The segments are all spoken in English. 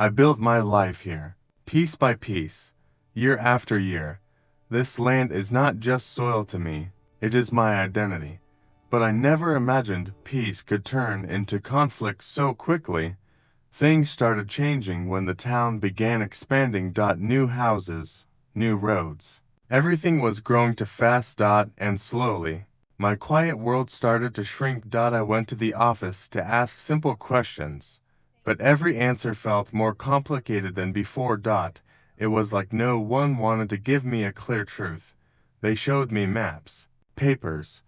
I built my life here, piece by piece, year after year. This land is not just soil to me, it is my identity. But I never imagined peace could turn into conflict so quickly. Things started changing when the town began expanding. New houses, new roads. Everything was growing too fast. And slowly, my quiet world started to shrink. I went to the office to ask simple questions, but every answer felt more complicated than before. It was like no one wanted to give me a clear truth. They showed me maps, papers,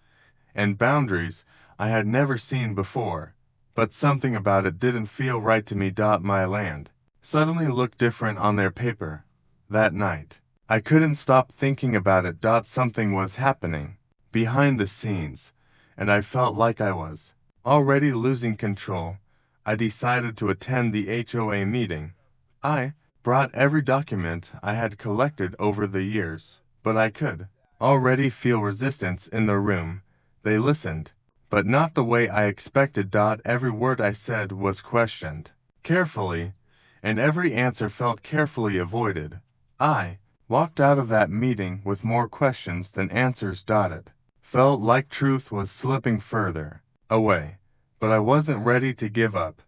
and boundaries I had never seen before, but something about it didn't feel right to me. My land suddenly looked different on their paper. That night, I couldn't stop thinking about it. Something was happening behind the scenes, and I felt like I was already losing control. I decided to attend the HOA meeting. I brought every document I had collected over the years, but I could already feel resistance in the room. They listened, but not the way I expected. Every word I said was questioned carefully, and every answer felt carefully avoided. I walked out of that meeting with more questions than answers. It felt like truth was slipping further away, but I wasn't ready to give up.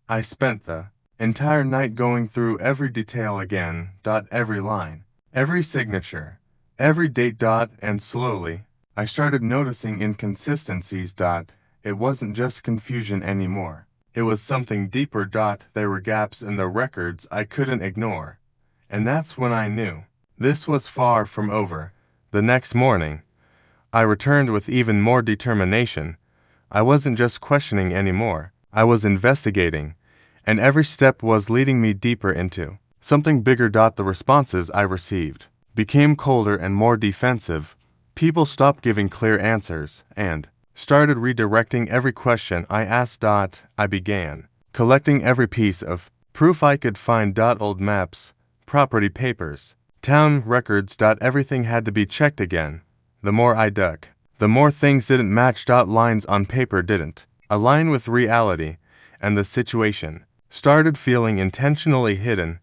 I spent the entire night going through every detail again. Every line, every signature, every date. And slowly, I started noticing inconsistencies. It wasn't just confusion anymore. It was something deeper. There were gaps in the records I couldn't ignore. And that's when I knew this was far from over. The next morning, I returned with even more determination. I wasn't just questioning anymore. I was investigating, and every step was leading me deeper into something bigger. The responses I received became colder and more defensive. People stopped giving clear answers and started redirecting every question I asked. I began collecting every piece of proof I could find. Old maps, property papers, town records. Everything had to be checked again. The more I dug, the more things didn't match. Lines on paper didn't align with reality, and the situation started feeling intentionally hidden.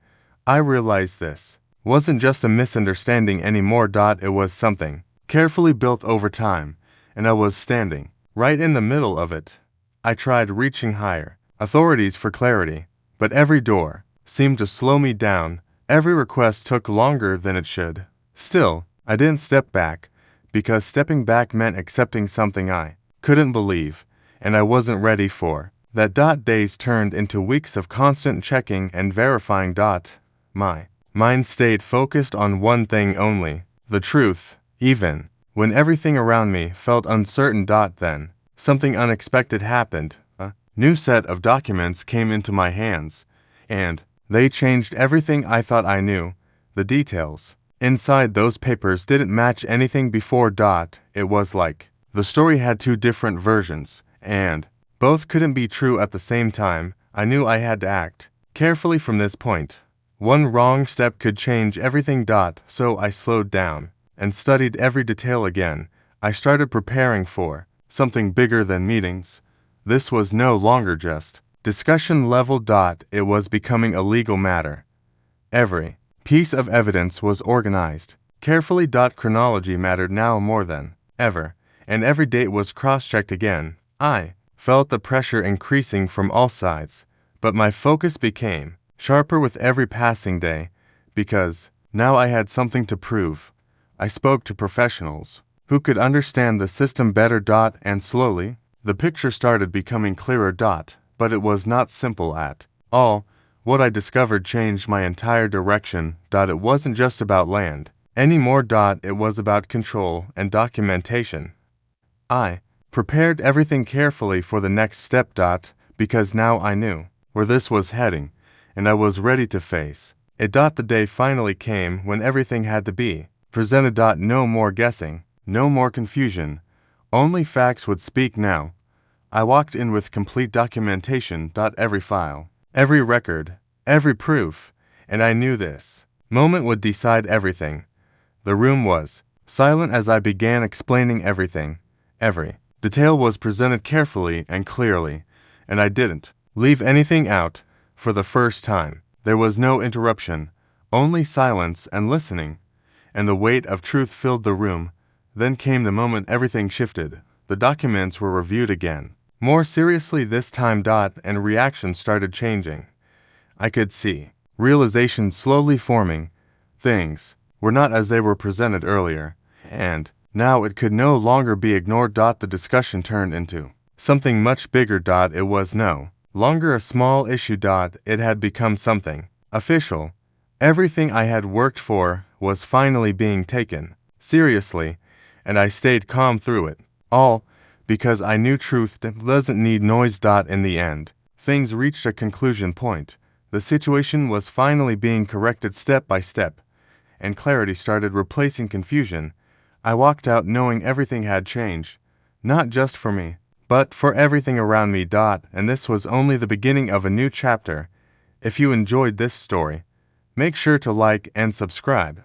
I realized this wasn't just a misunderstanding anymore. It was something carefully built over time, and I was standing right in the middle of it. I tried reaching higher authorities for clarity, but every door seemed to slow me down. Every request took longer than it should. Still, I didn't step back, because stepping back meant accepting something I couldn't believe, and I wasn't ready for. That. Days turned into weeks of constant checking and verifying. My mind stayed focused on one thing only, the truth. Even when everything around me felt uncertain. Then, something unexpected happened. A new set of documents came into my hands, and they changed everything I thought I knew. The details inside those papers didn't match anything before. It was like the story had two different versions, and both couldn't be true at the same time. I knew I had to act carefully from this point. One wrong step could change everything. So I slowed down and studied every detail again. I started preparing for something bigger than meetings. This was no longer just discussion level. It was becoming a legal matter. Every piece of evidence was organized carefully. Chronology mattered now more than ever, and every date was cross-checked again. I felt the pressure increasing from all sides, but my focus became sharper with every passing day, because now I had something to prove. I spoke to professionals who could understand the system better. And slowly, the picture started becoming clearer. But it was not simple at all. What I discovered changed my entire direction. It wasn't just about land anymore. It was about control and documentation. I prepared everything carefully for the next step. Because now I knew where this was heading, and I was ready to face it. The day finally came when everything had to be presented. No more guessing, no more confusion. Only facts would speak now. I walked in with complete documentation. Every file, every record, every proof, and I knew this moment would decide everything. The room was silent as I began explaining everything. Every detail was presented carefully and clearly, and I didn't leave anything out. For the first time, There was no interruption, only silence and listening, and the weight of truth filled the room. Then came the moment everything shifted. The documents were reviewed again. More seriously this time. And reactions started changing. I could see realization slowly forming. Things were not as they were presented earlier, and now it could no longer be ignored. The discussion turned into something much bigger. It was no longer a small issue. It had become something official. Everything I had worked for was finally being taken seriously, and I stayed calm through it all because I knew truth doesn't need noise. In the end, things reached a conclusion point. The situation was finally being corrected step by step, and clarity started replacing confusion. I walked out knowing everything had changed, not just for me, but for everything around me. And this was only the beginning of a new chapter. If you enjoyed this story, make sure to like and subscribe.